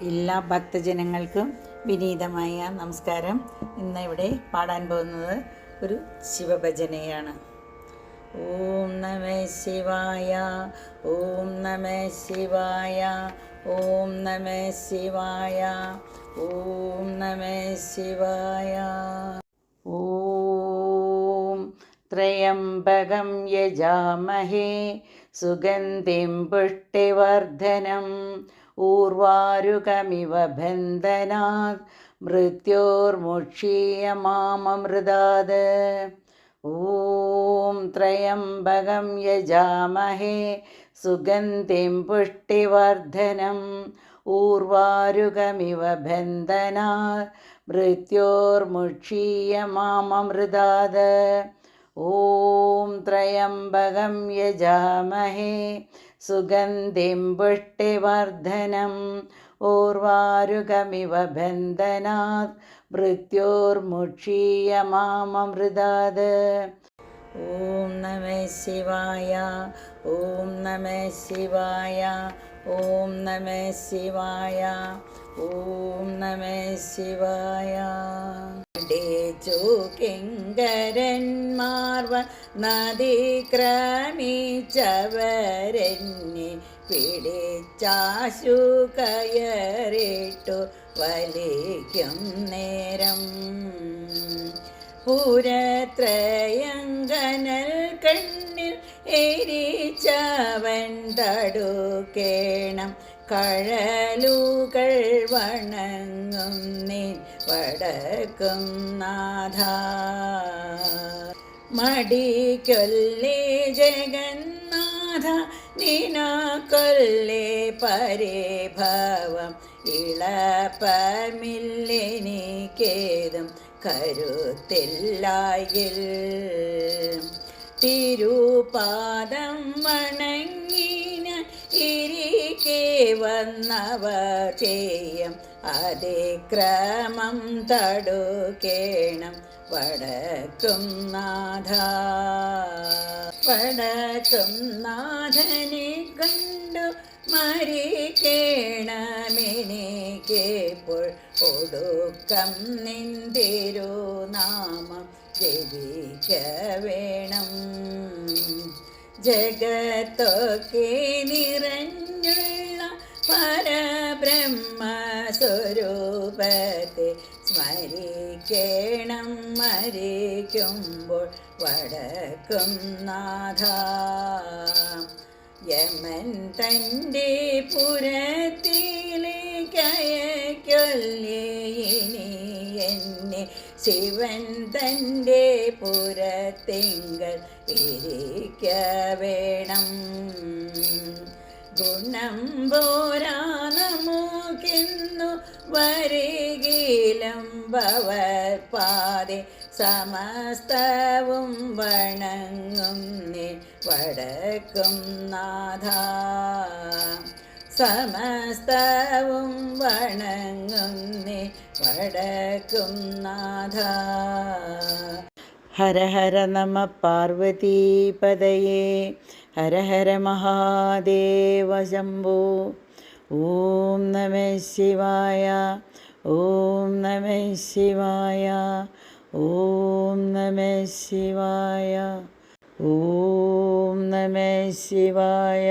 എല്ലാ ഭക്തജനങ്ങൾക്കും വിനീതമായ നമസ്കാരം. ഇന്ന് ഇവിടെ പാടാൻ പോകുന്നത് ഒരു ശിവഭജനയാണ്. ഓം നമ ശിവായ, ഓം നമ ശിവായ, ഓം നമ ശിവായ, ഓം നമ ശിവായ. ഓം ത്രയംബകം യജാമഹേ സുഗന്ധിം പുഷ്ടിവർദ്ധനം ഊർവാരുകമിവ ബന്ധനാത് മൃത്യോർമുക്ഷീയമാമമൃതാത്. ഓം ത്രയംബകം യജാമഹേ സുഗന്ധിം പുഷ്ടിവർദ്ധനം ഊർവാരുകമിവ ബന്ധനാത് മൃത്യോർമുക്ഷീയമാമമൃതാത്. ഓം ത്രയംബകം യജാമഹേ സുഗന്ധിം പുഷ്ടിവർദ്ധനം ഊർവാരുകമിവ ബന്ധനാത് മൃത്യോർമുക്ഷീയമാമമൃതാത്. ഓം നമ ശിവായ, ഓം നമ ശിവായ, ഓം നമ ശിവായ, ഓം നമ ശിവായ. കിങ്കരന്മാർവ നദീക്രമിച്ചവരെന്നെ പിടിച്ചാശു കയറിട്ടു വലിക്കും നേരം പുരത്രയങ്കനൽ കണ്ണിൽ എരിച്ചവൻ തടുക്കേണം കഴലുകൾ വണങ്ങും നിൻ വടക്കും നാഥ. മടിക്കൊല്ലേ ജഗന്നാഥ നിനക്കൊല്ലേ പരിഭവം ഇളപ്പമില്ലെനിക്കേതും കരുത്തില്ലായിൽ തിരുപാദം വണങ്ങിന ഇരിക്കെ വന്നവർ ചെയ്യും അതിക്രമം തടുക്കേണം വടക്കും നാഥ. വടക്കും നാഥനെ കണ്ടു മരിക്കേണമെനിക്കേപ്പോൾ ഒടുക്കം നിന്തിരുനാമം ജപിക്ക വേണം. ജഗത്തൊക്കെ നിറഞ്ഞുള്ള പരബ്രഹ്മസ്വരൂപത്തെ സ്മരിക്കണം മരിക്കുമ്പോൾ വടക്കും നാഥ. യമൻ തൻ്റെ പുരത്തിലേക്കയക്കൊല്ലേ ഇനി എന്നെ ശിവൻ തൻ്റെ പുരത്തിങ്കൽ ഇരിക്ക വേണം. ഗുണം പോരാ നമുക്കെന്നു വരികിലും ഭവൽപാദേ സമസ്തവും വണങ്ങും നീ വടക്കും നാഥ. സമസ്തവും വണങ്ങും നീ വടക്കും നാഥ. ഹര ഹര നമ പാർവതീപതയേ, ഹര ഹര മഹാദേവ ശംഭോ. ഓം നമ ശിവായ, ഓം നമ ശിവായ, ഓം നമ ശിവായ, ഓം നമ ശിവായ.